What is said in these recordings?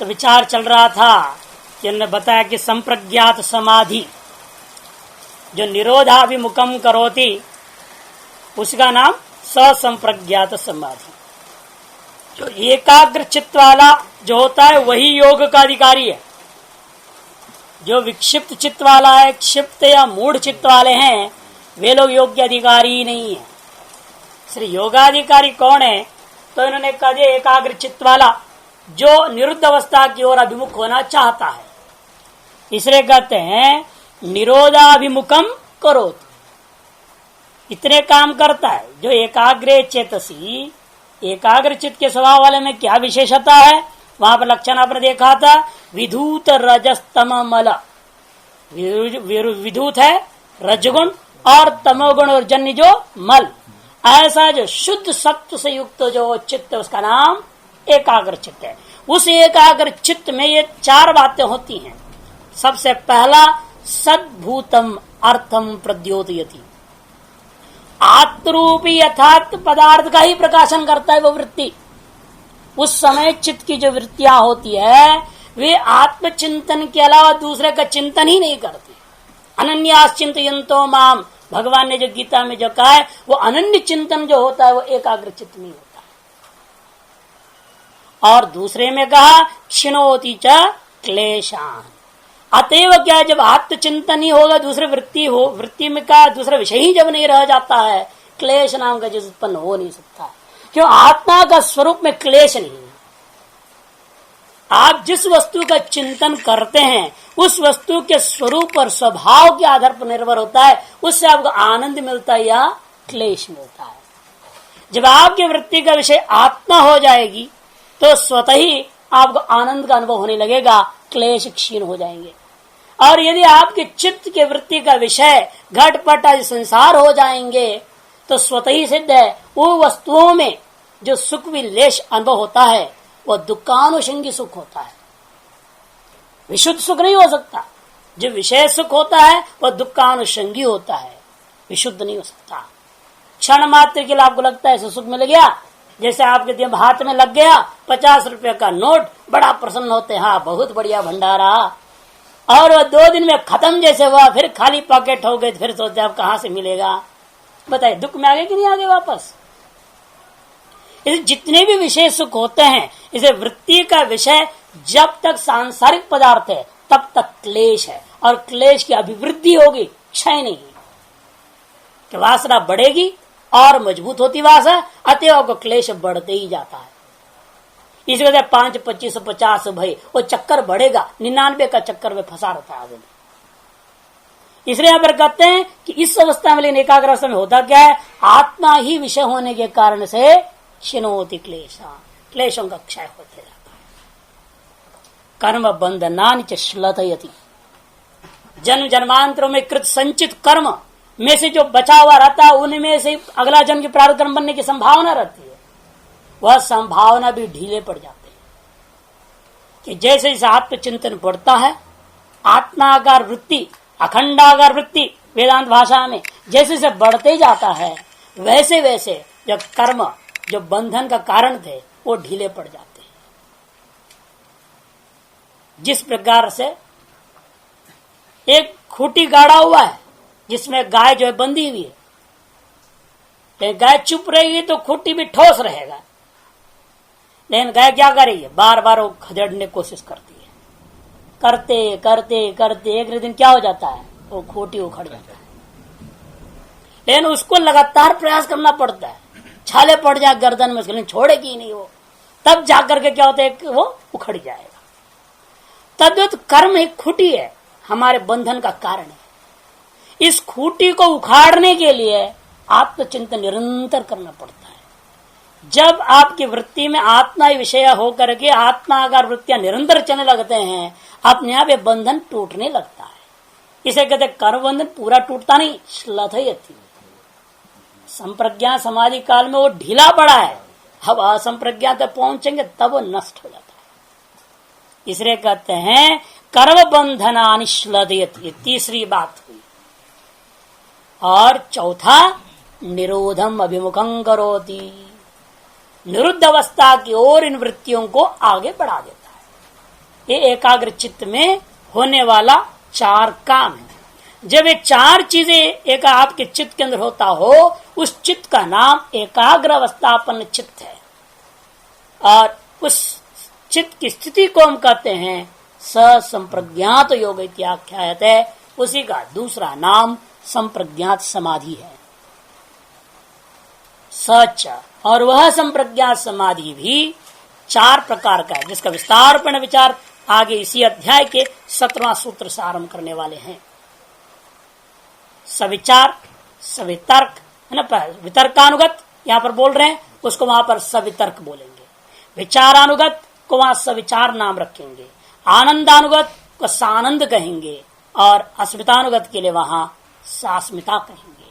तो विचार चल रहा था कि उन्होंने बताया कि संप्रज्ञात समाधि जो निरोधाभिमुखम करोति उसका नाम ससंप्रज्ञात समाधि। जो एकाग्र चित्त वाला जो होता है वही योग का अधिकारी है। जो विक्षिप्त चित्त वाला है, क्षिप्त या मूढ़ चित्त वाले हैं, वे लोग योग के अधिकारी ही नहीं है। श्री योगाधिकारी कौन है? तो इन्होंने कहा एकाग्र चित्त वाला जो निरुद्ध अवस्था की ओर अभिमुख होना चाहता है। इसलिए कहते हैं निरोधाभिमुखम करोति, इतने काम करता है। जो एकाग्र चेतसी, एकाग्र चित्त के स्वभाव वाले में क्या विशेषता है? वहां पर लक्षण आपने देखा था, विधूत रजस्तम मल। विधूत है रजगुण और तमोगुण और जन्य जो मल, ऐसा जो शुद्ध सत्व से युक्त जो चित्त उसका नाम एकाग्र चित्त है। उस एकाग्र चित्त में ये चार बातें होती हैं। सबसे पहला, सद्भूतम अर्थम प्रद्योतयति, आत्मरूपी यथार्थ पदार्थ का ही प्रकाशन करता है वो वृत्ति। उस समय चित्त की जो वृत्तियां होती है वे आत्मचिंतन के अलावा दूसरे का चिंतन ही नहीं करती। अनन्यास चिंतयन्तो माम, भगवान ने जो गीता में जो कहा है वो अनन्य चिंतन जो होता है वो एकाग्र चित्त में होता है। और दूसरे में कहा क्षिणोति च क्लेशान, अतएव क्या है, जब आत्मचिंतन ही होगा, दूसरे वृत्ति में का दूसरा विषय ही जब नहीं रह जाता है, क्लेश नाम का चीज उत्पन्न हो नहीं सकता। क्यों? आत्मा का स्वरूप में क्लेश नहीं है। आप जिस वस्तु का चिंतन करते हैं उस वस्तु के स्वरूप और स्वभाव के आधार पर निर्भर होता है, उससे आपको आनंद मिलता है या क्लेश मिलता है। जब आपकी वृत्ति का विषय आत्मा हो जाएगी तो स्वतः ही आपको आनंद का अनुभव होने लगेगा, क्लेश क्षीण हो जाएंगे। और यदि आपके चित्त के वृत्ति का विषय घटपट आदि संसार हो जाएंगे तो स्वतः ही सिद्ध है वो वस्तुओं में जो सुख विलेश अनुभव होता है वह दुखानुषंगी सुख होता है, विशुद्ध सुख नहीं हो सकता। जो विषय सुख होता है वह दुखानुषंगी होता है, विशुद्ध नहीं हो सकता। क्षण मात्र के लिए आपको लगता है ऐसे सुख मिल गया, जैसे आपके दिन हाथ में लग गया 50 रुपए का नोट, बड़ा प्रसन्न होते, हाँ बहुत बढ़िया भंडारा, और वह 2 दिन में खत्म जैसे हुआ, फिर खाली पॉकेट हो गए, फिर सोचते आप कहां से मिलेगा। बताइए दुख में आगे कि नहीं आगे वापस। इसे जितने भी विषय सुख होते हैं, इसे वृत्ति का विषय जब तक सांसारिक पदार्थ है तब तक क्लेश है, और क्लेश की अभिवृद्धि होगी, क्षय नहीं। कि वासना बढ़ेगी और मजबूत होती वासना, अतएव आपको क्लेश बढ़ते ही जाता है। इसी वजह 5, 25, 50 भाई वो चक्कर बढ़ेगा, 99 का चक्कर में फंसा रहता है आदमी। इसलिए यहां पर कहते हैं कि इस अवस्था में, लेकिन एकाग्र अवस्था में होता क्या है, आत्मा ही विषय होने के कारण से क्षिणोति क्लेशा, क्लेशों का क्षय होते जाता है। कर्म बंधनानि च श्लथयति, जन्म जन्मांतरों में कृत संचित कर्म में से जो बचा हुआ रहता है उनमें से अगला जन्म की प्रारब्ध कर्म बनने की संभावना रहती है, वह संभावना भी ढीले पड़ जाते हैं। कि जैसे जैसे आत्मचिंतन बढ़ता है, आत्माकार वृत्ति, अखंडाकार वृत्ति वेदांत भाषा में जैसे जैसे बढ़ते जाता है, वैसे वैसे जो कर्म जो बंधन का कारण थे वो ढीले पड़ जाते हैं। जिस प्रकार से एक खूंटी गाड़ा हुआ है जिसमें गाय जो है बंधी हुई है, लेकिन गाय चुप रहेगी तो खूंटी भी ठोस रहेगा, लेकिन गाय क्या करेगी, बार बार वो खदेड़ने की कोशिश करती है। करते करते करते एक दिन क्या हो जाता है, वो खूंटी उखड़ जाता है। लेकिन उसको लगातार प्रयास करना पड़ता है, छाले पड़ जाए गर्दन में, लेकिन छोड़ेगी नहीं वो, तब जाकर के क्या होता है कि वो उखड़ जाएगा। तद्वत कर्म एक खूंटी है, हमारे बंधन का कारण है। इस खूंटी को उखाड़ने के लिए आत्मचिंतन निरंतर करना पड़ता है। जब आपकी वृत्ति में आत्मा विषय होकर के आत्माकार वृत्तियां निरंतर चलने लगते हैं, अपने आप ये बंधन टूटने लगता है। इसे कहते कर्म बंधन पूरा टूटता नहीं, श्लथयति। संप्रज्ञा समाधि काल में वो ढीला पड़ा है, अब असंप्रज्ञा तक पहुंचेंगे तब वो नष्ट हो जाता है। इसलिए कहते हैं कर्म बंधनानि श्लथयति, तीसरी बात हुई। और चौथा, निरोधम अभिमुखं करोति, निरुद्ध अवस्था की ओर इन वृत्तियों को आगे बढ़ा देता है। ये एकाग्र चित्त में होने वाला 4 काम है। जब ये 4 चीजें एक आपके चित्त के अंदर होता हो, उस चित्त का नाम एकाग्र अवस्थापन्न चित्त है। और उस चित्त की स्थिति को हम कहते हैं संप्रज्ञात योग इत्याख्यायत है। उसी का दूसरा नाम संप्रज्ञात समाधि है। सच, और वह संप्रज्ञात समाधि भी 4 प्रकार का है, जिसका विस्तारपूर्ण विचार आगे इसी अध्याय के 17वां सूत्र से आरंभ करने वाले हैं। सविचार, सवितर्क है ना, वितर्कानुगत यहां पर बोल रहे हैं, उसको वहां पर सवितर्क बोलेंगे। विचारानुगत को वहां सविचार नाम रखेंगे। आनंदानुगत को सानंद कहेंगे, और अस्मितानुगत के लिए वहां सास्मिता कहेंगे।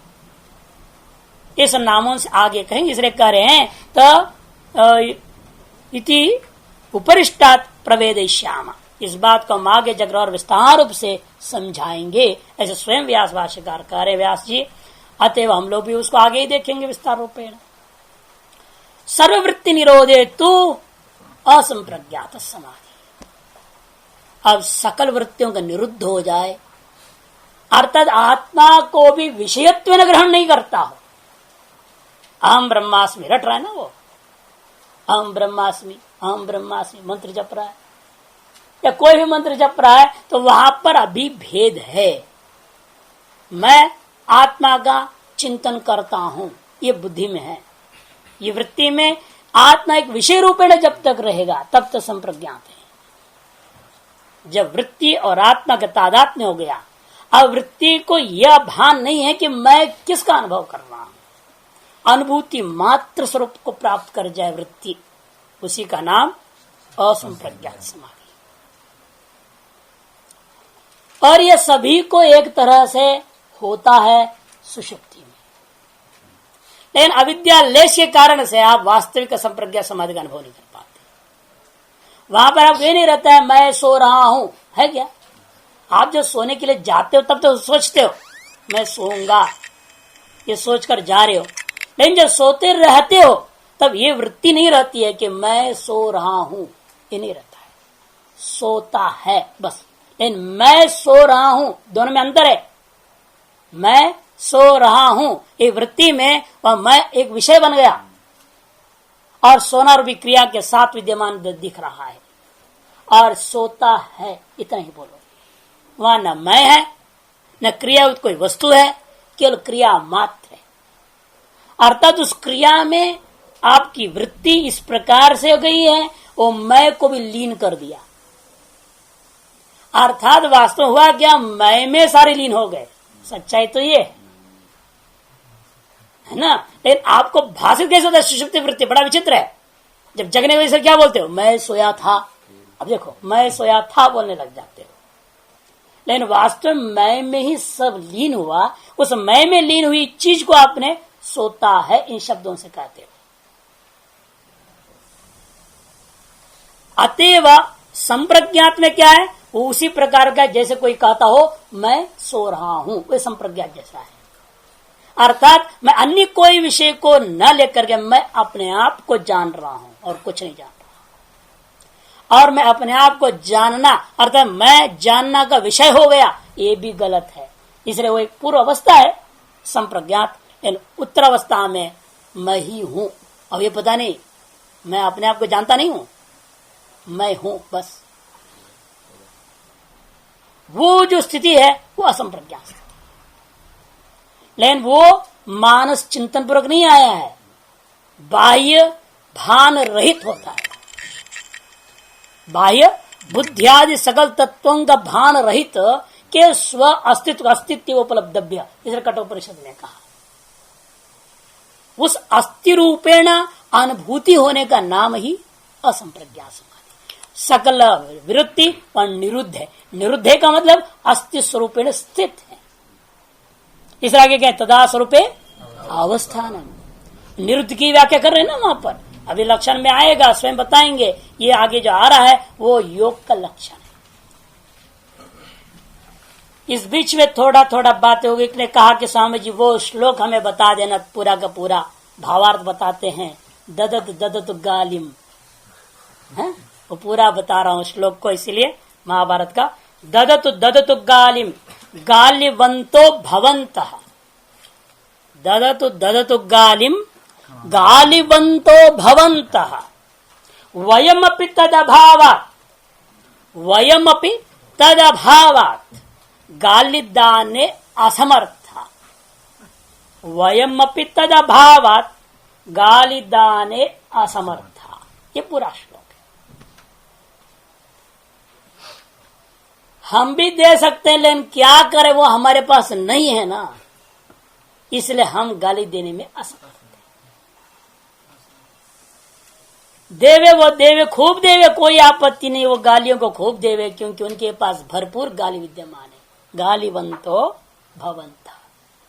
इस नामों से आगे कहेंगे, इसलिए कह रहे हैं तो इति उपरिष्टात् प्रवेदयिष्यामः, इस बात को हम आगे जगह और विस्तार रूप से समझाएंगे। ऐसे स्वयं व्यास भाष्यकार कह रहे व्यास जी, अतएव हम लोग भी उसको आगे ही देखेंगे विस्तार रूपेण। सर्ववृत्ति निरोधे तु असंप्रज्ञात समाधि। अब सकल वृत्तियों का निरुद्ध हो जाए, अर्थात आत्मा को भी विषयत्व न ग्रहण नहीं करता हो। अहम ब्रह्मास्मि रट रहा है ना वो, अहम ब्रह्मास्मि, अहम ब्रह्मास्मि मंत्र जप रहा है, या कोई भी मंत्र जप रहा है, तो वहां पर अभी भेद है। मैं आत्मा का चिंतन करता हूं, ये बुद्धि में है। ये वृत्ति में आत्मा एक विषय रूपेण जब तक रहेगा तब तक संप्रज्ञात है। जब वृत्ति और आत्मा का तादात्म्य हो गया, अब वृत्ति को यह भान नहीं है कि मैं किसका अनुभव कर रहा हूं, अनुभूति मात्र स्वरूप को प्राप्त कर जाए वृत्ति, उसी का नाम असंप्रज्ञात समाधि। और यह सभी को एक तरह से होता है सुषुप्ति में, लेकिन अविद्या लेश के कारण से आप वास्तविक संप्रज्ञात समाधि का अनुभव नहीं कर पाते। वहां पर आप ये नहीं रहता है मैं सो रहा हूं, है क्या? आप जब सोने के लिए जाते हो तब तो सोचते हो मैं सोऊंगा, ये सोचकर जा रहे हो, लेकिन जब सोते रहते हो तब ये वृत्ति नहीं रहती है कि मैं सो रहा हूं, ये नहीं रहता है। सोता है बस, लेकिन मैं सो रहा हूं दोनों में अंतर है। मैं सो रहा हूं एक वृत्ति में, और मैं एक विषय बन गया, और सोना रूपी क्रिया के साथ विद्यमान दिख रहा है, और सोता है, इतना ही बोलो। वहां न मैं है न क्रिया कोई वस्तु है, केवल क्रिया मात्र है। अर्थात उस क्रिया में आपकी वृत्ति इस प्रकार से हो गई है, वो मैं को भी लीन कर दिया। अर्थात वास्तव हुआ क्या, मैं में सारे लीन हो गए। सच्चाई तो ये है ना, लेकिन आपको भाषित कैसे होता है सुषुप्ति वृत्ति? बड़ा विचित्र है। जब जगने की वजह से क्या बोलते हो, मैं सोया था। अब देखो मैं सोया था बोलने लग जाते हो, लेकिन वास्तव मैं में ही सब लीन हुआ। उस मैं में लीन हुई चीज को आपने सोता है इन शब्दों से कहते हो। अतएव संप्रज्ञात में क्या है, वो उसी प्रकार का जैसे कोई कहता हो मैं सो रहा हूं, वो संप्रज्ञात जैसा है। अर्थात मैं अन्य कोई विषय को न लेकर के मैं अपने आप को जान रहा हूं और कुछ नहीं जान रहा, और मैं अपने आप को जानना अर्थात मैं जानना का विषय हो गया, ये भी गलत है। इसलिए वो एक पूर्व अवस्था है संप्रज्ञात, उत्तर अवस्था में मैं ही हूं। अब ये पता नहीं, मैं अपने आप को जानता नहीं हूं, मैं हूं बस। वो जो स्थिति है वो असंप्रज्ञात स्थिति, लेकिन वो मानस चिंतन पूर्वक नहीं आया है, बाह्य भान रहित होता है। बाह्य बुद्धियादि सकल तत्वों का भान रहित के स्व अस्तित्व उपलब्धव्य, इसे कठोपनिषद ने कहा। उस अस्थि रूपेण अनुभूति होने का नाम ही असंप्रज्ञात समाधि। सकल विरुद्धि और निरुद्ध है। निरुद्ध का मतलब अस्थि स्वरूपेण स्थित है। इस आगे क्या तदा स्वरूपे अवस्थान, निरुद्ध की व्याख्या कर रहे हैं ना वहां पर। अभी लक्षण में आएगा, स्वयं बताएंगे। ये आगे जो आ रहा है वो योग का लक्षण है। इस बीच में थोड़ा थोड़ा बात होगी। इसने कहा कि स्वामी जी वो श्लोक हमें बता देना, पूरा का पूरा भावार्थ बताते हैं। ददत ददत गालिम है, वो पूरा बता रहा हूं श्लोक को, इसलिए महाभारत का। ददतु ददतु गालिम गालिवंतो भवन्तः, ददतु ददतु गालिम गालिवंतो भवन्तः, वयमपि तदभावात्, वयमपि तदभावात् गालिदाने असमर्था, वयमपि तदभावात् गालिदाने असमर्था। ये पूरा श्लोक है। हम भी दे सकते हैं, लेकिन क्या करें, वो हमारे पास नहीं है ना, इसलिए हम गाली देने में असमर्थ हैं। देवे वो देवे, खूब देवे, कोई आपत्ति नहीं, वो गालियों को खूब देवे, क्योंकि उनके पास भरपूर गाली विद्यमान है। गालिवंतो भवंता,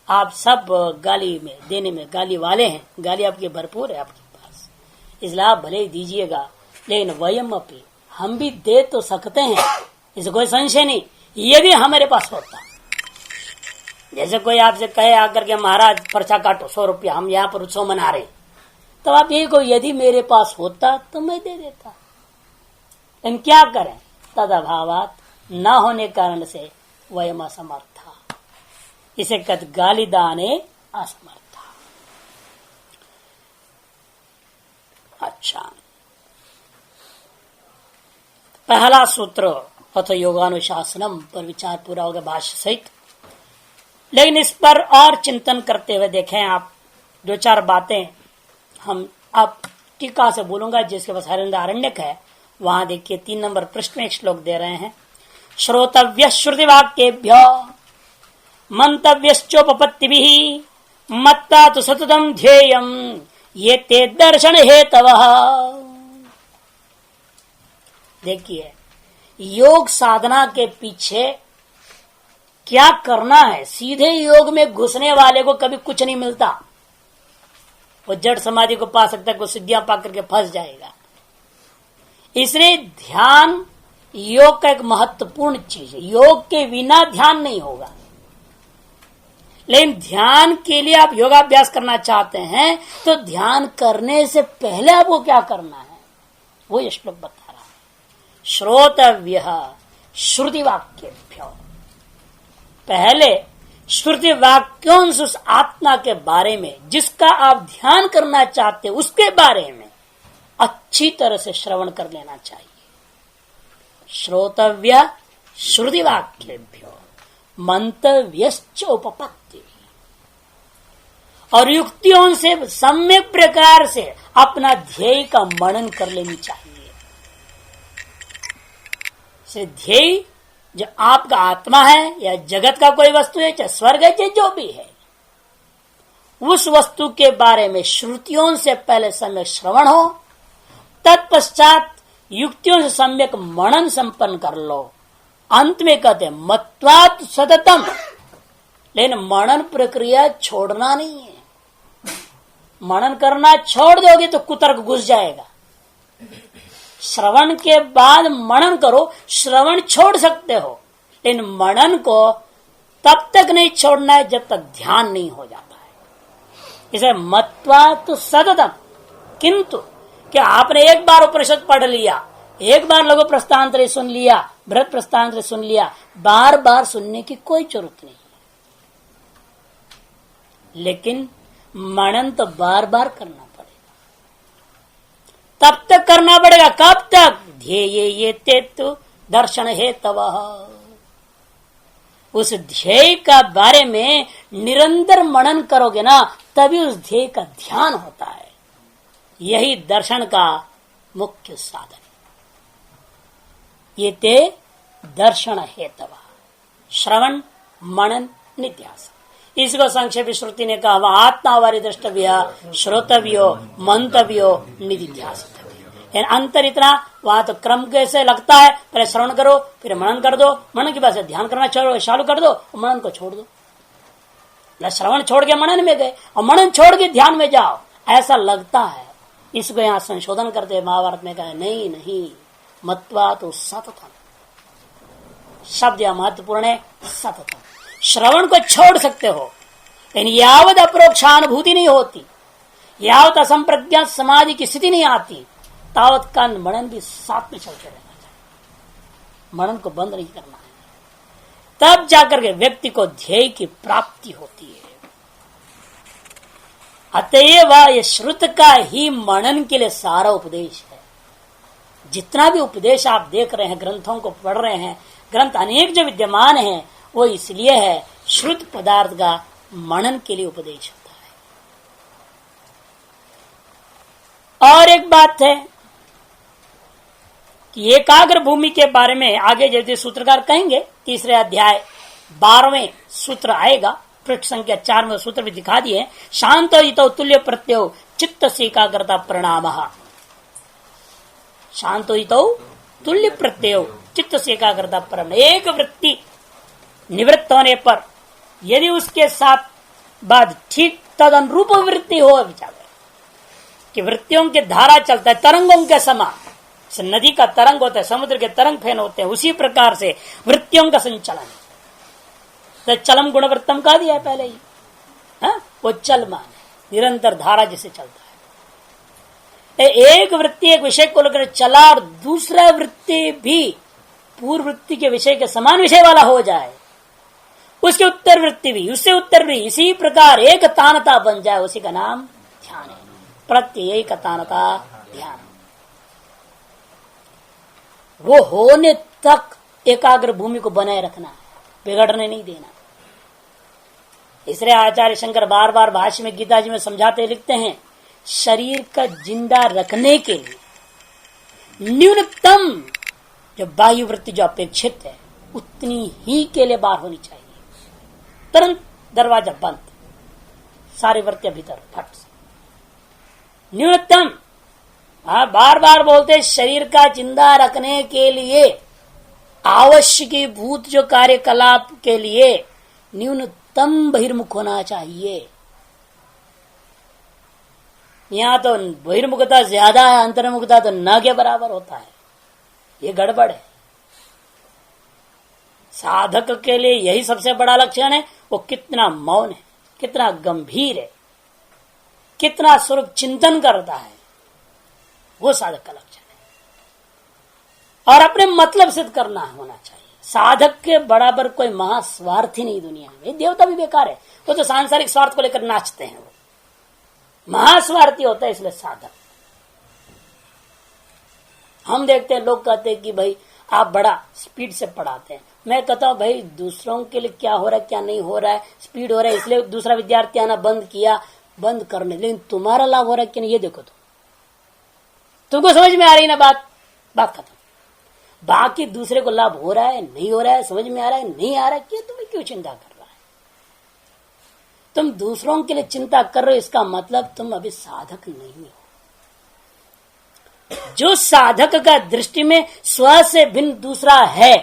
आप सब गाली में देने में गाली वाले हैं, गाली आपकी भरपूर है आपके पास, इसलिए आप भले ही दीजिएगा। लेकिन वयम अपी, हम भी दे तो सकते हैं, इसे कोई संशय नहीं। ये भी हमारे पास होता, जैसे कोई आपसे कहे आकर के महाराज पर्चा काटो 100 रुपया, हम यहाँ पर उत्सव मना रहे, तो आप यही को यदि मेरे पास होता तो मैं दे देता, लेकिन क्या करें, तदभावात, न होने कारण से वयम असमर्था, इसे कद गालिदाने असमर्था। अच्छा, पहला सूत्र अथ योगानुशासनम पर विचार पूरा होगा भाष्य सहित। लेकिन इस पर और चिंतन करते हुए देखें आप, 2-4 बातें हम अब टीका से बोलूंगा, जिसके पास हरिंदारण्यक है वहां देखिए 3 नंबर पृष्ठ में एक श्लोक दे रहे हैं। श्रोतव्य श्रुति वाक्येभ्य मंतव्यश्चोपपत्तिभिः मत्ता तु सततम ध्येयम ये ते दर्शन हेतवः। देखिए, योग साधना के पीछे क्या करना है, सीधे योग में घुसने वाले को कभी कुछ नहीं मिलता, वो जड़ समाधि को पा सकता है, को सिद्धियां पा करके फंस जाएगा। इसलिए ध्यान योग का एक महत्वपूर्ण चीज है, योग के बिना ध्यान नहीं होगा। लेकिन ध्यान के लिए आप योगाभ्यास करना चाहते हैं तो ध्यान करने से पहले आपको क्या करना है, वो ये श्लोक बता रहा है। श्रोतव्य श्रुति वाक्येभ्यो, पहले श्रुति वाक्यों से उस आत्मा के बारे में जिसका आप ध्यान करना चाहते हैं उसके बारे में अच्छी तरह से श्रवण कर लेना चाहिए। श्रोतव्य श्रुति वाक्येभ्यो मंतव्यश्च उपपत्ति, और युक्तियों से सम्यक प्रकार से अपना ध्येय का मनन कर लेनी चाहिए। से ध्येय जो आपका आत्मा है या जगत का कोई वस्तु है, चाहे स्वर्ग है, चाहे जो भी है, उस वस्तु के बारे में श्रुतियों से पहले सम्यक श्रवण हो, तत्पश्चात युक्तियों से सम्यक मनन संपन्न कर लो। अंत में कहते मत्वात् सततम, लेकिन मनन प्रक्रिया छोड़ना नहीं है। मनन करना छोड़ दोगे तो कुतर्क घुस जाएगा। श्रवण के बाद मनन करो, श्रवण छोड़ सकते हो, लेकिन मनन को तब तक नहीं छोड़ना है जब तक ध्यान नहीं हो जाता है। इसे मत्वात् सततम, किंतु क्या आपने एक बार उपनिषद पढ़ लिया, एक बार लघु प्रस्थानत्रय सुन लिया, बृहत् प्रस्थानत्रय सुन लिया, बार बार सुनने की कोई जरूरत नहीं, लेकिन मनन तो बार बार करना पड़ेगा। तब तक करना पड़ेगा, कब तक, ध्येय ये तेतु दर्शन हेतवः, उस ध्येय का बारे में निरंतर मनन करोगे ना, तभी उस ध्येय का ध्यान होता है। यही दर्शन का मुख्य साधन है। ये ते दर्शन हेतव, श्रवण मनन निध्यासन। इसको संक्षेप श्रुति ने कहा, वह आत्मावारी द्रष्टव्य श्रोतव्यो मंतव्यो निधिध्यासितव्य। अंतर इतना, वहां तो क्रम कैसे लगता है, पहले श्रवण करो, फिर मनन कर दो, मनन के बाद से ध्यान करना चालू कर दो, मनन को छोड़ दो। श्रवण छोड़ के मनन में गए और मनन छोड़ के ध्यान में जाओ, ऐसा लगता है। इसको यहाँ संशोधन करते महाभारत में कहा, नहीं नहीं, मत्वा तो सततम, शब्द यह महत्वपूर्ण है, सततम। श्रवण को छोड़ सकते हो, लेकिन यावत अपरोक्षानुभूति नहीं होती, यावत असंप्रज्ञात समाधि की स्थिति नहीं आती, तावत काल मनन भी साथ में चलते रहना चाहिए, मनन को बंद नहीं करना है। तब जाकर के व्यक्ति को ध्येय की प्राप्ति होती है। अतएव ये श्रुत का ही मनन के लिए सारा उपदेश है। जितना भी उपदेश आप देख रहे हैं, ग्रंथों को पढ़ रहे हैं, ग्रंथ अनेक जो विद्यमान हैं, वो इसलिए है श्रुत पदार्थ का मनन के लिए उपदेश होता है। और एक बात है कि एकाग्र भूमि के बारे में आगे जैसे सूत्रकार कहेंगे, तीसरे अध्याय 12वें सूत्र आएगा, पृष्ठ संख्या 4 में सूत्र भी दिखा दिए। शांत तुल्य प्रत्यय चित्त से एकाग्रता परिणाम। शांत तुल्य प्रत्यय चित्त से एकाग्रता परिणाम। एक वृत्ति निवृत्त होने पर यदि उसके साथ बाद ठीक तद अनुरूप वृत्ति हो, विचार कि वृत्तियों के धारा चलता है तरंगों के समान, नदी का तरंग होता है, समुद्र के तरंग फैन होते हैं, उसी प्रकार से वृत्तियों का संचलन। तो चलम गुणवृत्तम कहा दिया है पहले ही, वो चलमान है, निरंतर धारा जिसे चलता है। एक वृत्ति एक विषय को लेकर चला और दूसरा वृत्ति भी पूर्व वृत्ति के विषय के समान विषय वाला हो जाए, उसके उत्तर वृत्ति भी, उससे उत्तर भी इसी प्रकार एक तानता बन जाए, उसी का नाम ध्यान है। प्रत्येक तानता ध्यान, वो होने तक एकाग्र भूमि को बनाए रखना है, बिगड़ने नहीं देना। इसलिए आचार्य शंकर बार बार भाष्य में गीता जी में समझाते लिखते हैं, शरीर का जिंदा रखने के लिए न्यूनतम जो बाह्य वृत्ति जो अपेक्षित है उतनी ही के लिए बाहर होनी चाहिए। तुरंत दरवाजा बंद, सारी वृत्तियां भीतर फट से न्यूनतम। बार बार बोलते शरीर का जिंदा रखने के लिए आवश्यक भूत जो कार्यकलाप के लिए न्यूनतम बहिर्मुख होना चाहिए। यहां तो बहिर्मुखता ज्यादा है, अंतर्मुखता तो न के बराबर होता है, ये गड़बड़ है। साधक के लिए यही सबसे बड़ा लक्षण है, वो कितना मौन है, कितना गंभीर है, कितना स्वरूप चिंतन करता है, वो साधक का लक्षण है। और अपने मतलब सिद्ध करना होना चाहिए। साधक के बराबर कोई महास्वार्थी नहीं दुनिया में, देवता भी बेकार है, वो तो सांसारिक स्वार्थ को लेकर नाचते हैं, वो महास्वार्थी होता है। इसलिए साधक, हम देखते हैं लोग कहते हैं कि भाई आप बड़ा स्पीड से पढ़ाते हैं, मैं कहता हूं भाई दूसरों के लिए क्या हो रहा है क्या नहीं हो रहा है, स्पीड हो रहा है इसलिए दूसरा विद्यार्थी आना बंद किया, बंद करने, लेकिन तुम्हारा लाभ हो रहा है कि नहीं ये देखो, तुमको समझ में आ रही ना बात खत्म। बाकी दूसरे को लाभ हो रहा है नहीं हो रहा है, समझ में आ रहा है नहीं आ रहा है, क्या तुम्हें क्यों चिंता कर रहा है? तुम दूसरों के लिए चिंता कर रहे हो, इसका मतलब तुम अभी साधक नहीं हो। जो साधक का दृष्टि में स्व से भिन्न दूसरा है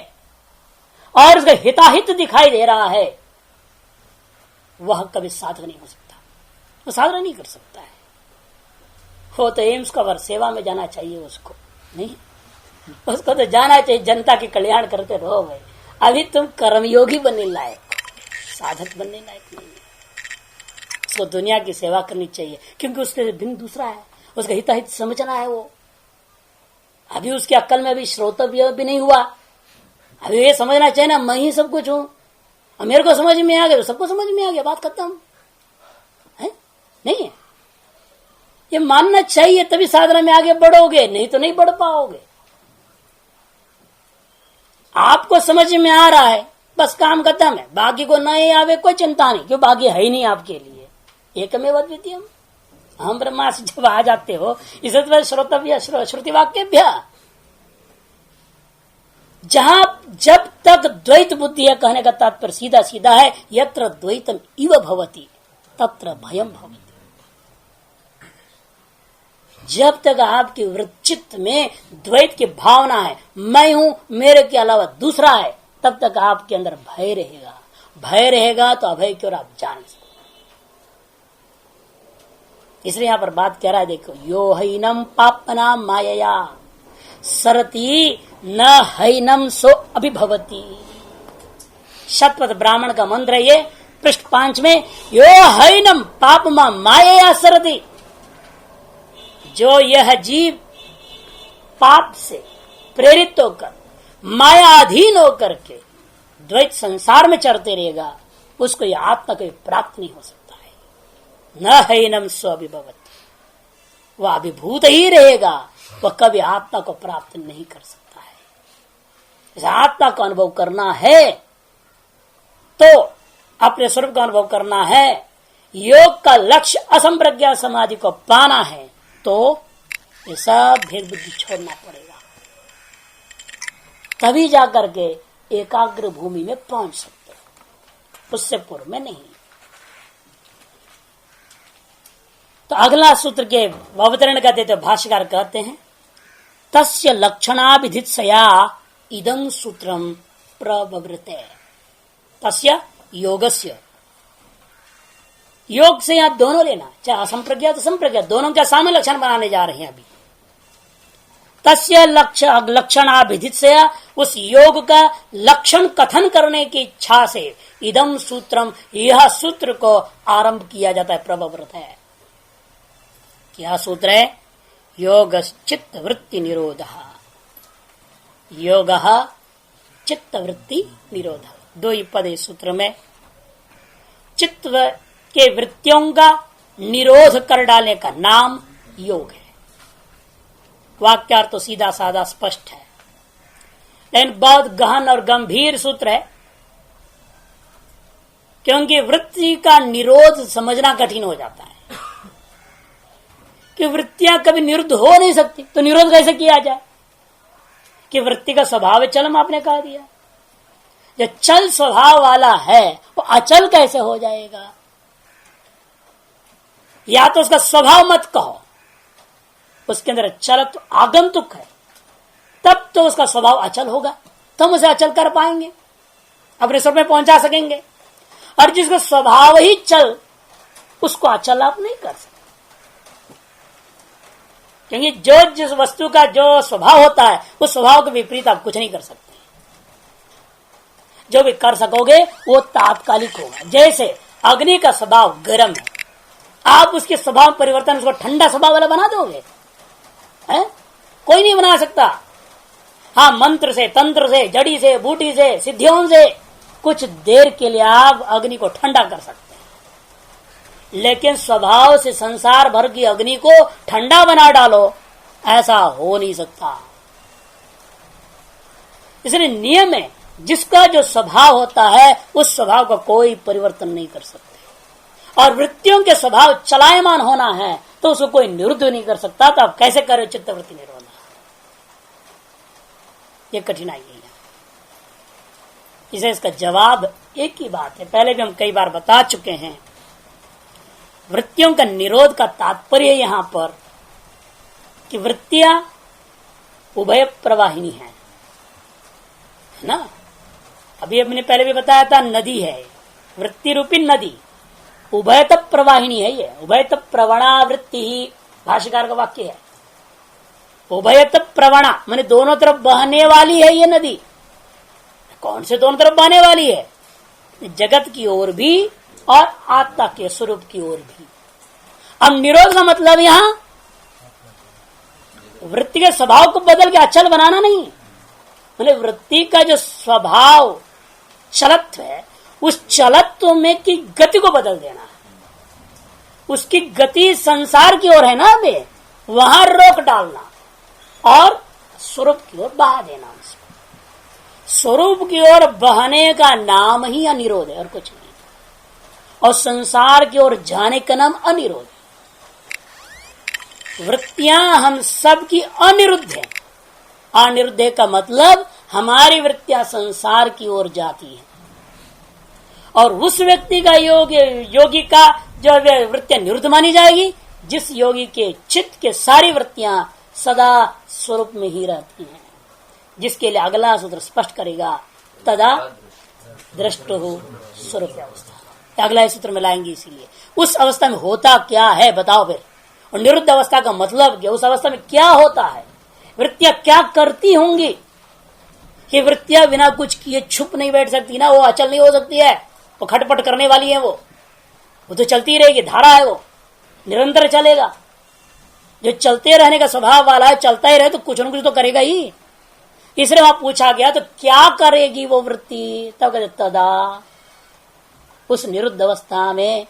और उसका हिताहित दिखाई दे रहा है, वह कभी साधक नहीं हो सकता, वो साधना नहीं कर सकता है। हो तो एम्स कवर सेवा में जाना चाहिए, उसको नहीं, उसको तो जाना चाहिए जनता के कल्याण करते रहो भाई। अभी तुम कर्मयोगी बनने लायक, साधक बनने लायक नहीं है। उसको दुनिया की सेवा करनी चाहिए क्योंकि उसके भिन्न दूसरा है, उसका हिताहित समझना है। वो अभी उसकी अक्ल में अभी श्रोतव्य भी नहीं हुआ, अभी ये समझना चाहिए ना मैं ही सब कुछ हूं, मेरे को समझ में आ गया तो सबको समझ में आ गया, बात खत्म है। नहीं है, ये मानना चाहिए, तभी साधना में आगे बढ़ोगे, नहीं तो नहीं बढ़ पाओगे। आपको समझ में आ रहा है बस काम खत्म है, बाकी को नहीं आवे कोई चिंता नहीं, क्यों बाकी है ही नहीं आपके लिए। एकमेव अद्वितीयम, हम ब्रह्मास्मि जब आ जाते हो इसे श्रोतव्य श्रुति वाक्यभ्य, जहां जब तक द्वैत बुद्धि है, कहने का तात्पर्य सीधा सीधा है, यत्र द्वैतम इव भवति तत्र भयम भवति। जब तक आपकी वृत्चित्त में द्वैत की भावना है, मैं हूं मेरे के अलावा दूसरा है, तब तक आपके अंदर भय रहेगा। भय रहेगा तो अभय की ओर आप जान सकते। इसलिए यहां पर बात कह रहा है, देखो, यो हैनम पापना मायया सरती न हैनम सो अभिभवती। शतपथ ब्राह्मण का मंत्र है ये, पृष्ठ 5 में, यो हैनम पापमा मायया सरती। जो यह जीव पाप से प्रेरित होकर मायाधीन होकर के द्वैत संसार में चढ़ते रहेगा, उसको यह आत्मा कभी प्राप्त नहीं हो सकता है। न हैनम स्वविभवति, वह अभिभूत ही रहेगा, वह कभी आत्मा को प्राप्त नहीं कर सकता है। इस आत्मा का अनुभव करना है तो अपने स्वरूप का अनुभव करना है, योग का लक्ष्य असंप्रज्ञा समाधि को पाना है, तो ये सब भेद बुद्धि छोड़ना पड़ेगा, तभी जाकर के एकाग्र भूमि में पहुंच सकते हैं, उससे पूर्व में नहीं। तो अगला सूत्र के अवतरण कहते थे, भाष्यकार कहते हैं तस्य लक्षणाभिधित्सया इदं सूत्रम प्रवृत्ते। तस्य योगस्य, योग से यहां दोनों लेना, चाहे असंप्रज्ञात तो संप्रज्ञात, दोनों का सामने लक्षण बनाने जा रहे हैं अभी। तस्य लक्षणाभिधित से, उस योग का लक्षण कथन करने की इच्छा से इदम सूत्रम, यह सूत्र को आरंभ किया जाता है, प्रवृत्त है। क्या सूत्र है? योग चित्त वृत्ति निरोध, योग चित्त वृत्ति निरोध, दो ही पद इस सूत्र में। चित्त के वृत्तियों का निरोध कर डालने का नाम योग है। वाक्यार्थ तो सीधा साधा स्पष्ट है, लेकिन बहुत गहन और गंभीर सूत्र है, क्योंकि वृत्ति का निरोध समझना कठिन हो जाता है कि वृत्तियां कभी निरुद्ध हो नहीं सकती, तो निरोध कैसे किया जाए? कि वृत्ति का स्वभाव चलम आपने कहा दिया, जो चल स्वभाव वाला है वो अचल कैसे हो जाएगा? या तो उसका स्वभाव मत कहो, उसके अंदर चल तो आगंतुक है, तब तो उसका स्वभाव अचल होगा, तुम उसे अचल कर पाएंगे, अपने स्वर में पहुंचा सकेंगे। और जिसका स्वभाव ही चल, उसको अचल आप नहीं कर सकते, क्योंकि जो जिस वस्तु का जो स्वभाव होता है उस स्वभाव के विपरीत आप कुछ नहीं कर सकते। जो भी कर सकोगे वो तात्कालिक होगा। जैसे अग्नि का स्वभाव गर्म है, आप उसके स्वभाव परिवर्तन उसको ठंडा स्वभाव वाला बना दोगे? है? कोई नहीं बना सकता। हाँ, मंत्र से, तंत्र से, जड़ी से, बूटी से, सिद्धियों से कुछ देर के लिए आप अग्नि को ठंडा कर सकते हैं, लेकिन स्वभाव से संसार भर की अग्नि को ठंडा बना डालो, ऐसा हो नहीं सकता। इसलिए नियम है, जिसका जो स्वभाव होता है उस स्वभाव का कोई परिवर्तन नहीं कर सकते। और वृत्तियों के स्वभाव चलायमान होना है तो उसको कोई निरुद्ध नहीं कर सकता। तो आप कैसे करें चित्तवृत्ति निरोध? ये कठिनाई है। इसे इसका जवाब एक ही बात है, पहले भी हम कई बार बता चुके हैं। वृत्तियों का निरोध का तात्पर्य यहां पर कि वृत्तियां उभय प्रवाहिनी है ना। अभी हमने पहले भी बताया था, नदी है, वृत्ति रूपी नदी, उभयत प्रवाहिनी है। ये उभयत प्रवणा वृत्ति ही भाष्यकार का वाक्य है। उभयत प्रवणा माने दोनों तरफ बहने वाली है ये नदी। कौन से दोनों तरफ बहने वाली है? जगत की ओर भी और आत्मा के स्वरूप की ओर भी। अब निरोध का मतलब यहां वृत्ति के स्वभाव को बदल के अचल बनाना नहीं, माने वृत्ति का जो स्वभाव चलत्व है उस चलत्व में की गति को बदल देना है। उसकी गति संसार की ओर है ना, अबे वहां रोक डालना और स्वरूप की ओर बहा देना। उसको स्वरूप की ओर बहने का नाम ही अनिरोध है और कुछ नहीं। और संसार की ओर जाने का नाम अनिरोध है। वृत्तियां हम सब की अनिरुद्ध है। अनिरुद्ध का मतलब हमारी वृत्तियां संसार की ओर जाती है और उस व्यक्ति का योगी का जो वृत्तियां निरुद्ध मानी जाएगी जिस योगी के चित्त के सारी वृत्तियां सदा स्वरूप में ही रहती हैं, जिसके लिए अगला सूत्र स्पष्ट करेगा, तदा दृष्टो स्वरूप अवस्था। अगला सूत्र में लाएंगे। इसीलिए उस अवस्था में होता क्या है बताओ फिर, और निरुद्ध अवस्था का मतलब क्या, उस अवस्था में क्या होता है, वृत्तियां क्या करती होंगी। कि वृत्तियां बिना कुछ किए छुप नहीं बैठ सकती ना, वो अचल नहीं हो सकती है, वो खटपट करने वाली है, वो तो चलती रहेगी, धारा है, वो निरंतर चलेगा। जो चलते रहने का स्वभाव वाला है, चलता ही रहे तो कुछ न कुछ तो करेगा ही। इसलिए वहां पूछा गया तो क्या करेगी वो वृत्ति, तब कहते तदा, उस निरुद्ध अवस्था में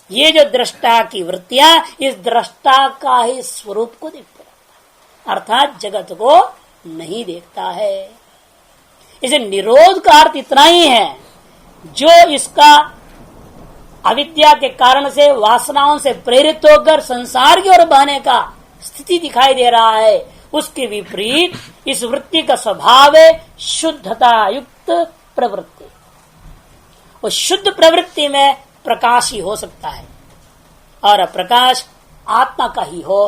ये जो दृष्टा की वृत्तियां इस दृष्टा का ही स्वरूप को देखते रहता, अर्थात जगत को नहीं देखता है। इसे निरोध का अर्थ इतना ही है, जो इसका अविद्या के कारण से वासनाओं से प्रेरित होकर संसार की ओर बहने का स्थिति दिखाई दे रहा है, उसके विपरीत इस वृत्ति का स्वभाव है शुद्धता युक्त प्रवृत्ति। उस शुद्ध प्रवृत्ति में प्रकाश ही हो सकता है, और प्रकाश आत्मा का ही हो,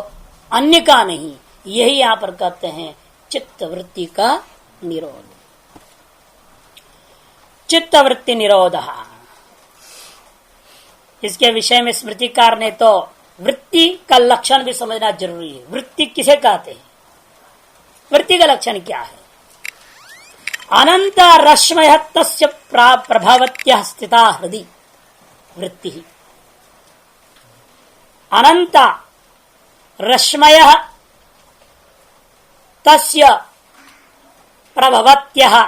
अन्य का नहीं। यही यहां पर कहते हैं चित्त वृत्ति का निरोध। चित्त वृत्ति निरोध, इसके विषय में स्मृतिकार ने तो वृत्ति का लक्षण भी समझना जरूरी है। वृत्ति किसे कहते हैं, वृत्ति का लक्षण क्या है? अनंत रश्मय तस्य प्रभावत्या स्थिता हृदि वृत्ति। अनंत रश्मय तस्य प्रभवत्या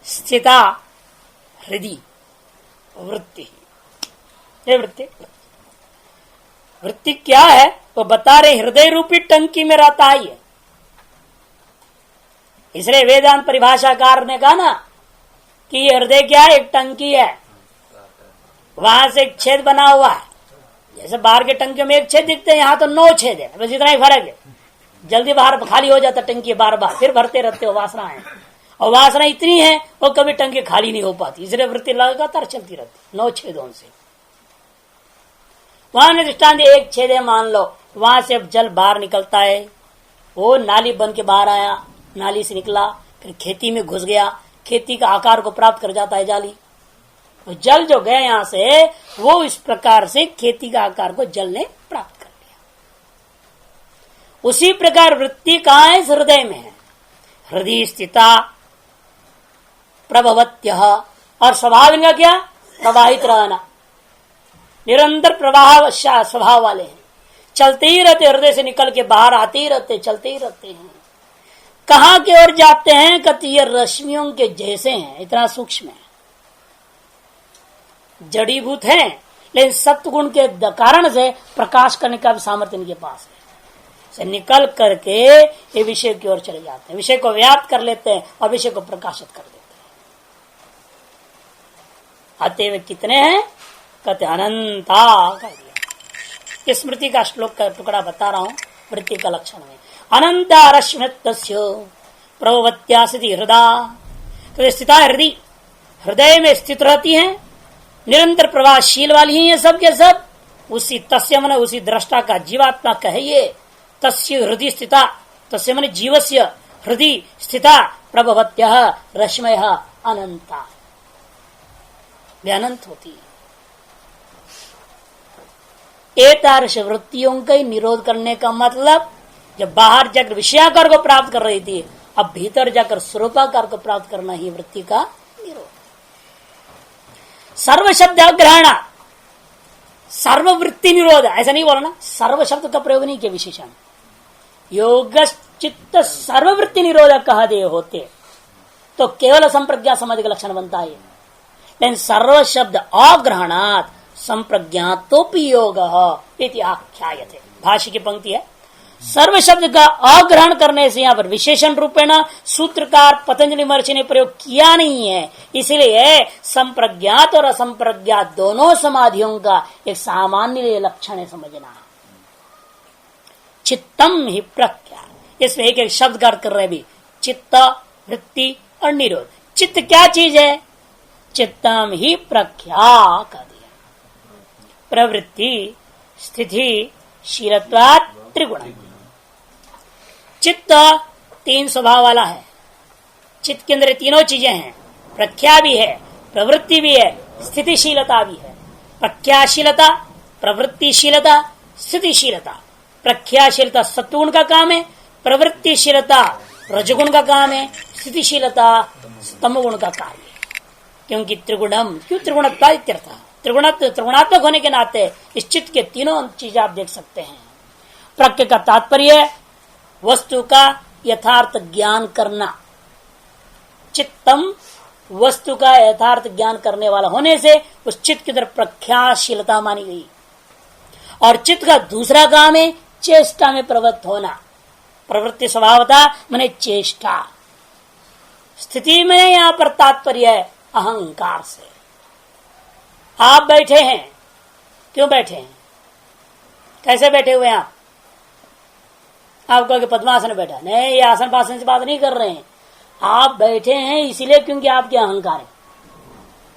स्थिता हृदि वृत्ति। ये वृत्ति, वृत्ति क्या है वो बता रहे, हृदय रूपी टंकी में रहता है। इसलिए वेदांत परिभाषाकार ने कहा ना कि ये हृदय क्या है, एक टंकी है, वहां से एक छेद बना हुआ है। जैसे बाहर के टंकी में एक छेद दिखते हैं, यहाँ तो 9 छेद है, बस इतना ही फर्क है। जल्दी बाहर खाली हो जाता टंकी, बार बार फिर भरते रहते हो वासना है, और वासना इतनी है वो कभी टंकी खाली नहीं हो पाती। इसलिए वृत्ति लगातार चलती रहती 9 छेदों से। वहां दृष्टांत एक छेद है मान लो, वहां से अब जल बाहर निकलता है, वो नाली बन के बाहर आया, नाली से निकला, फिर खेती में घुस गया, खेती का आकार को प्राप्त कर जाता है जाली। तो जल जो गया यहां से, वो इस प्रकार से खेती का आकार को जल ने प्राप्त कर लिया। उसी प्रकार वृत्ति कहां है, हृदय में है। हृदय स्थिता प्रभवत्य, और स्वभाव इनका क्या, प्रवाहित रहना, निरंतर प्रवाह स्वभाव वाले हैं, चलते ही रहते, हृदय से निकल के बाहर आते ही रहते, चलते ही रहते हैं। कहां की ओर जाते हैं, कहते ये रश्मियों के जैसे हैं, इतना सूक्ष्म है, जड़ीभूत हैं, लेकिन सत्वगुण के कारण से प्रकाश करने का भी सामर्थ्य इनके पास है। से निकल करके ये विषय की ओर चले जाते हैं, विषय को व्याप्त कर लेते हैं और विषय को प्रकाशित कर देते हैं। आते हुए कितने हैं, कहते अनंता कर दिया। स्मृति का श्लोक का टुकड़ा बता रहा हूं वृत्ति का लक्षण में। अनंता रश्मितस्य प्रभवत्या स्थिति हृदय, स्थिता हृदय, हृदय में स्थित रहती हैं, निरंतर प्रवाहशील वाली ही है सब के सब। उसी तस्य मन, उसी दृष्टा का जीवात्मा कहिए, तस्य हृदय स्थिता, तस्य मन जीवस्य हृदय स्थिता प्रभवत्या रश्मय अनंता, वे अनंत होती है। एतादृश वृत्तियों का निरोध करने का मतलब, जब बाहर जाकर विषयाकार को प्राप्त कर रही थी, अब भीतर जाकर स्वरूपाकार को प्राप्त करना ही वृत्ति का निरोध। सर्व शब्द अग्रहण, सर्ववृत्ति निरोध, ऐसा नहीं बोलना, सर्व शब्द का प्रयोग नहीं किया विशेषण। योग चित्त सर्ववृत्ति निरोधक कह दे होते तो केवल संप्रज्ञा समाधि का लक्षण बनता है, लेकिन सर्व शब्द अग्रहणात् संप्रज्ञातोपि योग इति आख्यायते। भाष्य की पंक्ति है, सर्व शब्द का अग्रहण करने से यहाँ पर विशेषण रूपेण सूत्रकार पतंजलि महर्षि ने प्रयोग किया नहीं है, इसलिए संप्रज्ञात और असंप्रज्ञात दोनों समाधियों का एक सामान्य लक्षण है समझना। चित्तम ही प्रज्ञा, इसमें एक एक शब्द का अर्थ कर रहे भी, चित्त वृत्ति और निरोध। चित्त क्या चीज है, चित्तम ही प्रज्ञा कर दिया। प्रवृत्ति स्थिति शीलत्वात् त्रिगुण। चित्त 3 स्वभाव वाला है, चित्त के अंदर तीनों चीजें हैं, प्रख्या भी है, प्रवृत्ति भी है, स्थितिशीलता भी है। प्रख्याशीलता, प्रवृत्तिशीलता, स्थितिशीलता। प्रख्याशीलता सत्वगुण का काम है, प्रवृत्तिशीलता रजगुण का काम है, स्थितिशीलता तमोगुण का कार्य है। क्योंकि त्रिगुणम, क्यों त्रिगुणत्वा इत्यर्थ, त्रिगुणात्मक होने के नाते इस चित्त के तीनों चीजें आप देख सकते हैं। प्रज्ञ का तात्पर्य वस्तु का यथार्थ ज्ञान करना। चित्तम वस्तु का यथार्थ ज्ञान करने वाला होने से उस चित्त की तरफ प्रख्याशीलता मानी गई। और चित्त का दूसरा काम है चेष्टा में प्रवृत्त होना। प्रवृत्ति स्वभावता माने चेष्टा। स्थिति में यहां पर तात्पर्य है अहंकार से। आप बैठे हैं, क्यों बैठे हैं? कैसे बैठे हुए हैं आप कहोगे पद्मासन में बैठा, नहीं, ये आसन पासन से बात नहीं कर रहे हैं। आप बैठे हैं इसलिए क्योंकि आपके अहंकार है।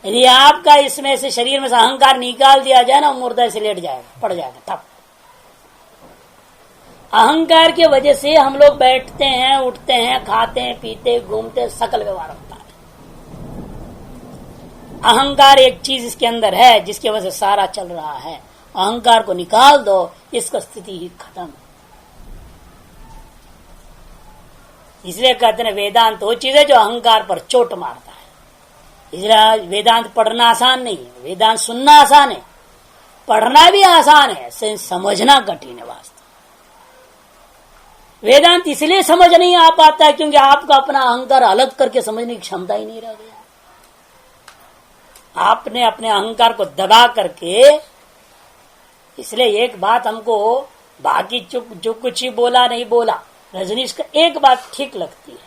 यदि आपका इसमें से शरीर में से अहंकार निकाल दिया जाए ना, मुर्दा से लेट जाएगा, पड़ जाएगा ठप। अहंकार की वजह से हम लोग बैठते हैं, उठते हैं, खाते हैं, पीते, घूमते, सकल व्यवहार होता है। अहंकार एक चीज इसके अंदर है जिसकी वजह से सारा चल रहा है। अहंकार को निकाल दो, इसका स्थिति ही खत्म। इसलिए कहते हैं वेदांत वो चीज है जो अहंकार पर चोट मारता है। इसलिए वेदांत पढ़ना आसान नहीं है, वेदांत सुनना आसान है, पढ़ना भी आसान है, समझना कठिन है। वास्तव वेदांत इसलिए समझ नहीं आ पाता है क्योंकि आपका अपना अहंकार अलग करके समझने की क्षमता ही नहीं रह गया। आपने अपने अहंकार को दबा करके, इसलिए एक बात हमको बाकी जो कुछ ही बोला नहीं बोला, रजनीश का एक बात ठीक लगती है।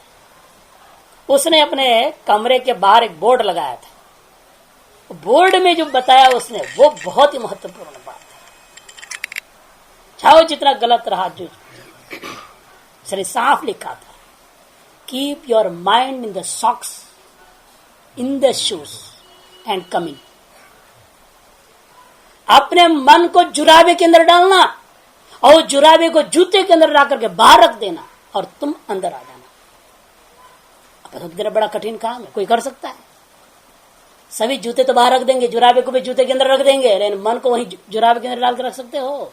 उसने अपने कमरे के बाहर एक बोर्ड लगाया था, बोर्ड में जो बताया उसने वो बहुत ही महत्वपूर्ण बात है। चाहे जितना गलत रहा, जो उसने साफ लिखा था, keep your mind in the socks, in the shoes and coming. अपने मन को जुराबे के अंदर डालना और जुराबे को जूते के अंदर ला करके बाहर रख देना और तुम अंदर आ जाना। अब बड़ा कठिन काम है, कोई कर सकता है? सभी जूते तो बाहर रख देंगे, जुराबे को भी जूते के अंदर रख देंगे, लेकिन मन को वहीं जुराबे के अंदर डाल कर रख सकते हो?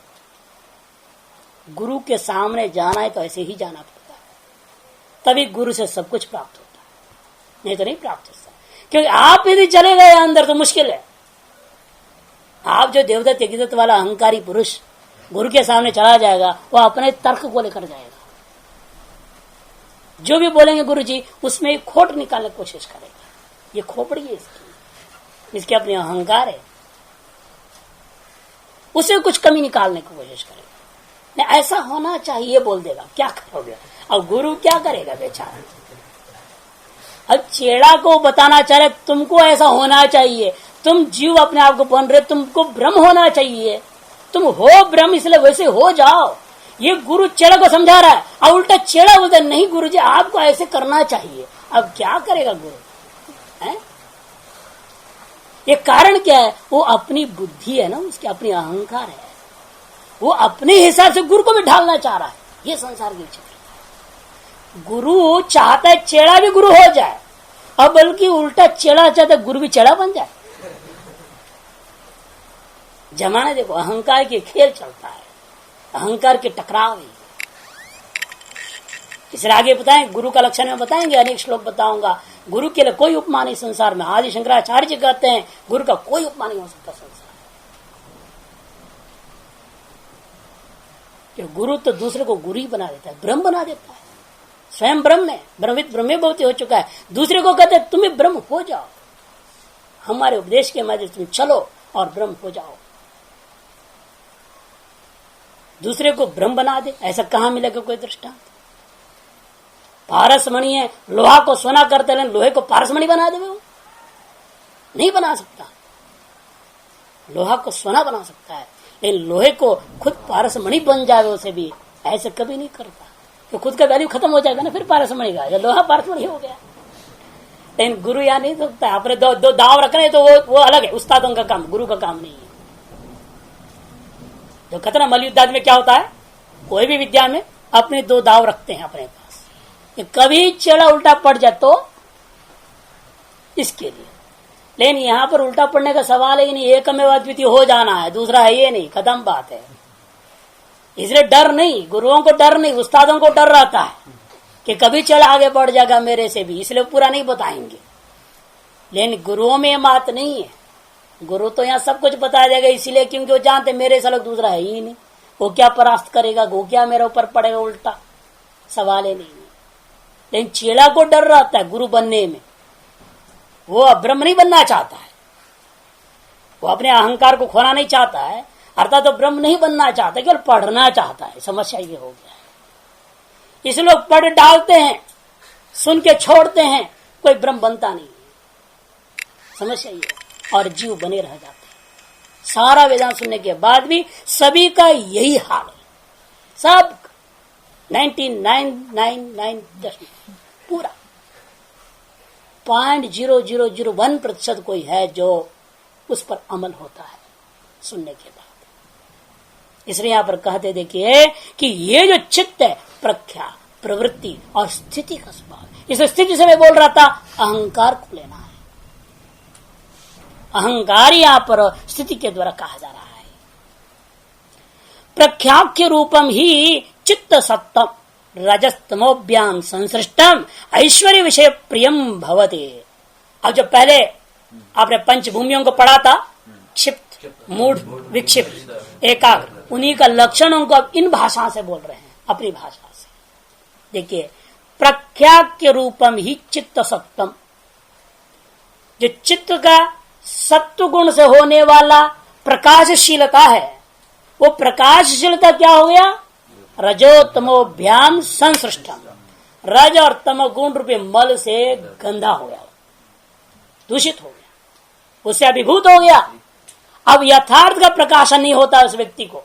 गुरु के सामने जाना है तो ऐसे ही जाना पड़ता है, तभी गुरु से सब कुछ प्राप्त होता है, नहीं तो नहीं प्राप्त होता। क्योंकि आप यदि चले गए अंदर तो मुश्किल है। आप जो देवदत्त यज्ञदत्त वाला अहंकारी पुरुष गुरु के सामने चला जाएगा, वो अपने तर्क को लेकर जाएगा। जो भी बोलेंगे गुरु जी उसमें एक खोट निकालने की कोशिश करेगा। ये खोपड़ी है इसकी अपनी अहंकार है, उसे कुछ कमी निकालने की कोशिश करेगा। नहीं, ऐसा होना चाहिए बोल देगा, क्या करोगे? अब गुरु क्या करेगा बेचारा? अब चेड़ा को बताना चाह रहे तुमको ऐसा होना चाहिए, तुम जीव अपने आप को बन रहे, तुमको भ्रम होना चाहिए, तुम हो भ्रम, इसलिए वैसे हो जाओ। ये गुरु चेड़ा को समझा रहा है और उल्टा चेड़ा बोलता नहीं गुरु जी आपको ऐसे करना चाहिए। अब क्या करेगा गुरु है? ये कारण क्या है? वो अपनी बुद्धि है ना, उसकी अपनी अहंकार है, वो अपने हिसाब से गुरु को भी ढालना चाह रहा है। ये संसार की चित्र। गुरु चाहता है चेड़ा भी गुरु हो जाए, और बल्कि उल्टा चेड़ा चाहता है गुरु भी चेड़ा बन जाए। जमाना देखो, अहंकार के खेल चलता है, अहंकार के टकराव है। इसलिए आगे बताएं, गुरु का लक्षण में बताएंगे, अनेक श्लोक बताऊंगा। गुरु के लिए कोई उपमा नहीं संसार में। आदि शंकराचार्य जी कहते हैं गुरु का कोई उपमा नहीं हो सकता संसार। गुरु तो दूसरे को गुरु ही बना देता है, ब्रह्म बना देता है। स्वयं ब्रह्म है, ब्रह्मविद ब्रह्मे भवति हो चुका है। दूसरे को कहते हैं तुम्हें ब्रह्म हो जाओ, हमारे उपदेश के माध्यम से तुम चलो और ब्रह्म हो जाओ। दूसरे को ब्रह्म बना दे, ऐसा कहां मिलेगा कोई दृष्टांत? पारसमणि है, लोहा को सोना करते हैं, लोहे को पारसमणि बना दे, वो नहीं बना सकता। लोहा को सोना बना सकता है, लेकिन लोहे को खुद पारसमणि बन जाए उसे भी ऐसे कभी नहीं करता। तो खुद का वैल्यू खत्म हो जाएगा ना, फिर पारसमणि का, या लोहा पारसमणि हो गया। लेकिन गुरु यहाँ नहीं सकता। अपने दो दाव रखने तो वो अलग है, उस्तादों का काम, गुरु का काम नहीं है। जो कहते ना मलयुद्ध में क्या होता है, कोई भी विद्या में अपने दो दाव रखते हैं अपने पास, कि कभी चेड़ा उल्टा पड़ जाए तो इसके लिए। लेकिन यहाँ पर उल्टा पड़ने का सवाल ही नहीं, एकमेव अद्वितीय हो जाना है, दूसरा है ये नहीं, खत्म बात है। इसलिए डर नहीं, गुरुओं को डर नहीं, उस्तादों को डर रहता है कि कभी चढ़ आगे बढ़ जाएगा मेरे से भी, इसलिए पूरा नहीं बताएंगे। लेकिन गुरुओं में ये बात नहीं है। गुरु तो यहाँ सब कुछ बताया जाएगा, इसीलिए क्योंकि वो जानते मेरे से अलग दूसरा है ही नहीं। वो क्या परास्त करेगा, वो क्या मेरे ऊपर पड़ेगा, उल्टा सवाल ही नहीं है। लेकिन चेला को डर रहता है गुरु बनने में, वो ब्रह्म नहीं बनना चाहता है, वो अपने अहंकार को खोना नहीं चाहता है, अर्थात तो ब्रह्म नहीं बनना चाहता, केवल पढ़ना चाहता है। समस्या ये हो गया है। इस लोग पढ़ डालते हैं, सुन के छोड़ते हैं, कोई ब्रह्म बनता नहीं। समस्या ये, और जीव बने रह जाते हैं। सारा वेदांत सुनने के बाद भी सभी का यही हाल है। सब 99.999 पूरा 0.0001% कोई है जो उस पर अमल होता है सुनने के बाद। इसलिए यहां पर कहते देखिए कि ये जो चित्त है प्रख्या, प्रवृत्ति और स्थिति का स्वभाव। इस स्थिति से मैं बोल रहा था अहंकार को लेना है। अहंकार यहां पर स्थिति के द्वारा कहा जा रहा है। प्रख्याख्य रूपम ही चित्त सत्तम रजस्तमोभ्याम संसृष्टम ऐश्वर्य विषय प्रियम भवते। अब जब पहले आपने पंचभूमियों को पढ़ा था, क्षिप्त, मूढ़, विक्षिप्त, एकाग्र, उन्हीं का लक्षणों को अब इन भाषा से बोल रहे हैं, अपनी भाषा से। देखिए, प्रख्याख्य रूपम ही चित्त सत्तम, जो चित्त का सत्व गुण से होने वाला प्रकाशशीलता है, वो प्रकाशशीलता क्या हो गया? रजोतमोभ्याम संसृष्टम, रज और तम गुण रूपी मल से गंदा हो गया, दूषित हो गया, उससे अभिभूत हो गया। अब यथार्थ का प्रकाशन नहीं होता उस व्यक्ति को,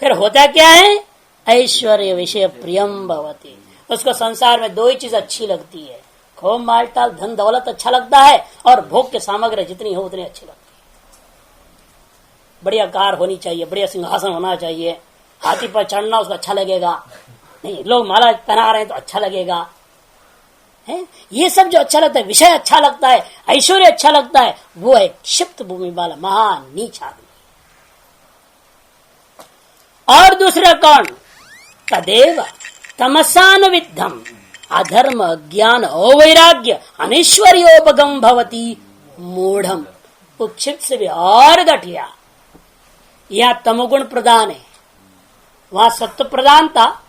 फिर होता क्या है? ऐश्वर्य विषय प्रियम भवति। उसको संसार में दो ही चीज अच्छी लगती है, खूब मालटाल धन दौलत अच्छा लगता है, और भोग के सामग्री जितनी हो उतनी अच्छी लगती है। बढ़िया कार होनी चाहिए, बढ़िया सिंहासन होना चाहिए, हाथी पर चढ़ना उसको अच्छा लगेगा, नहीं लोग माला पहना रहे हैं तो अच्छा लगेगा है। ये सब जो अच्छा लगता है, विषय अच्छा लगता है, ऐश्वर्य अच्छा लगता है, वो है क्षिप्त भूमि वाला महान नीच आदमी। और दूसरा कौन? तदेव तमसान विद्धम अधर्म ज्ञान अवैराग्य अनिश्वर्योपगम भवती मूढ़म। वो क्षिप्त से भी और घटिया। यह तमोगुण प्रदान है, वहां सत्व प्रदान था,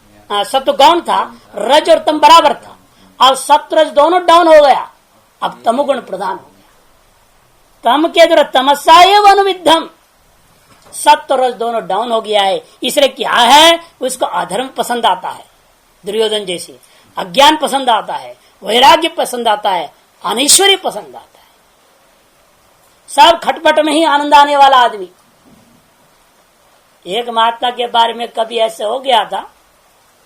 सत्व गौण था, रज और तम बराबर था। अब सत्व रज दोनों डाउन हो गया, अब तमोगुण प्रदान हो गया। तम के द्वारा तमस्या एवं अनुविद्धम, सत्व रज दोनों डाउन हो गया है। इसलिए क्या है? उसको अधर्म पसंद आता है, दुर्योधन जैसे, अज्ञान पसंद आता है, वैराग्य पसंद आता है, अनिश्वरी पसंद आता है। सब खटपट में ही आनंद आने वाला आदमी। एक महात्मा के बारे में कभी ऐसे हो गया था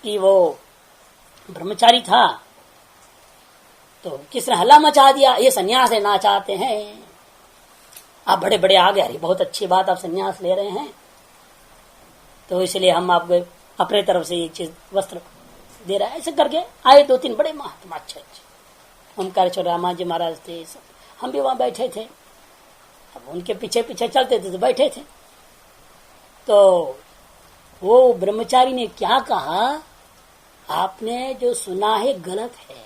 कि वो ब्रह्मचारी था, तो किसने हल्ला मचा दिया, ये सन्यास लेना चाहते हैं, आप बड़े बड़े आ गए, अरे बहुत अच्छी बात, आप सन्यास ले रहे हैं, तो इसलिए हम आपको अपने तरफ से एक चीज वस्त्र दे रहा है। ऐसे करके आए दो तीन बड़े महात्मा, अच्छे ओमकार रामा जी महाराज थे, हम भी वहां बैठे थे। अब उनके पीछे पीछे चलते थे तो बैठे थे। तो वो ब्रह्मचारी ने क्या कहा, आपने जो सुना है गलत है।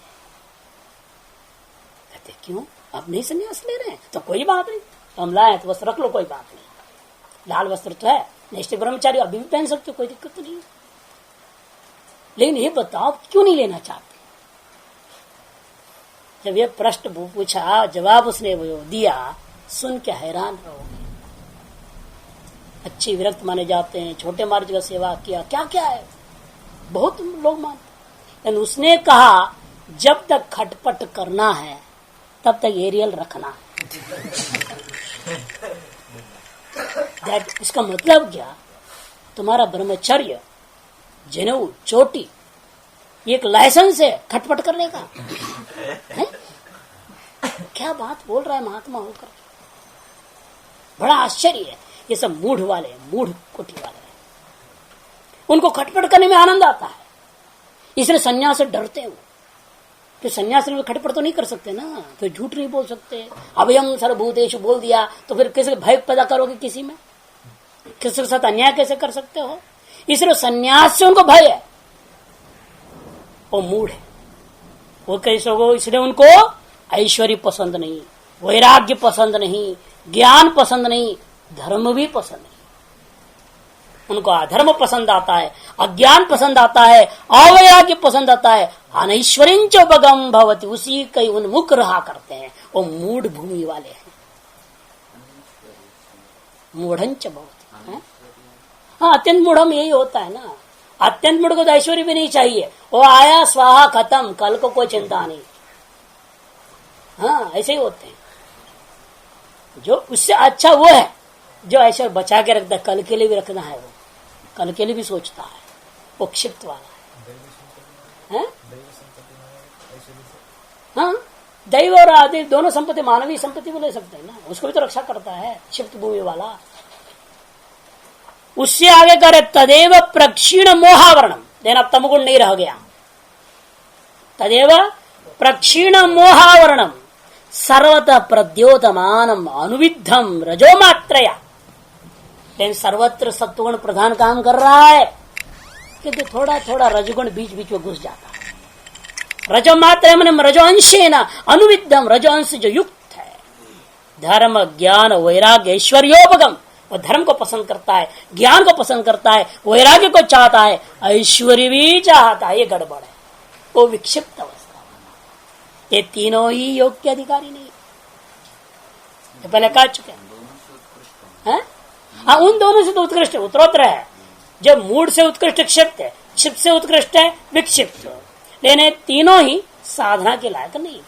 कहते क्यों? आप नहीं संन्यास ले रहे हैं? तो कोई बात नहीं, तो हम लाए तो वस्त्र रख लो, कोई बात नहीं, लाल वस्त्र तो है, निष्ठ ब्रह्मचारी अभी भी पहन सकते हो, कोई दिक्कत नहीं है। लेकिन ये बताओ क्यों नहीं लेना चाहते? जब ये प्रश्न पूछा, जवाब उसने वो दिया, सुन के हैरान रहोगे। अच्छी विरक्त माने जाते हैं, छोटे मार्ग का सेवा किया, क्या क्या है, बहुत लोग मानते। लेकिन उसने कहा जब तक खटपट करना है तब तक एरियल रखना है। इसका मतलब क्या? तुम्हारा ब्रह्मचर्य, जनेऊ, चोटी, ये एक लाइसेंस है खटपट करने का है? क्या बात बोल रहा है महात्मा होकर, बड़ा आश्चर्य है। ये सब मूढ़ वाले, मूढ़ कोटि वाले हैं, उनको खटपट करने में आनंद आता है, इसलिए सन्यास से डरते हो। तो सन्यास में खटपट तो नहीं कर सकते ना, तो झूठ नहीं बोल सकते, अभयम सर्वभूतेषु बोल दिया तो फिर कैसे भय पैदा करोगे किसी में, किसी के साथ अन्याय कैसे कर सकते हो? इसलिए सन्यास से उनको भय है, वो मूढ़ है, वो कैसे हो? इसलिए उनको ऐश्वर्य पसंद नहीं, वैराग्य पसंद नहीं, ज्ञान पसंद नहीं, धर्म भी पसंद नहीं, उनको अधर्म पसंद आता है, अज्ञान पसंद आता है, अवैराग्य पसंद आता है, अनैश्वरिंच उपगम भवति, उसी कई उन्मुख रहा करते हैं, वो मूढ़ भूमि वाले हैं। मूढ़ंच भवति, हाँ अत्यंत मूढ़म यही होता है ना। अत्यंत मूढ़ को तो ऐश्वर्य भी नहीं चाहिए, वो आया स्वाहा खत्म, कल को कोई चिंता नहीं। हाँ ऐसे ही होते हैं। जो उससे अच्छा वो है जो ऐश्वर्य बचा के रखता है, कल के लिए भी रखना है, वो कल के लिए भी सोचता है, वो क्षिप्त वाला है। हाँ दैव और आदि दोनों संपत्ति, मानवीय संपत्ति को ले सकते हैं ना, उसको भी तो रक्षा करता है क्षिप्त भूमि वाला। उससे आगे करे तदेव प्रक्षीण मोहावरणम, देना तमगुण नहीं रह गया। तदेव प्रक्षीण मोहावरणम सर्वतः प्रद्योतमानम अनुविद्धम रजोमात्रया, लेकिन सर्वत्र सत्वगुण प्रधान काम कर रहा है, किंतु थोड़ा थोड़ा रजगुण बीच बीच में घुस जाता है। रजो मात्र मैंने रजो अंशे न अनुविद्धम, रजो अंश जो युक्त है, धर्म ज्ञान वैराग्य ऐश्वर्योपगम, वो धर्म को पसंद करता है, ज्ञान को पसंद करता है, वैराग्य को चाहता है, ऐश्वर्य भी चाहता है, ये गड़बड़ है, वो विक्षिप्त अवस्था। ये तीनों ही योग के अधिकारी नहीं, ये पहले कह चुके हैं। हाँ उन दोनों से तो उत्कृष्ट उत्तरोत्तर है। जब मूड से उत्कृष्ट क्षिप्त है, क्षिप्त से उत्कृष्ट है विक्षिप्त, लेकिन तीनों ही साधना के लायक नहीं है।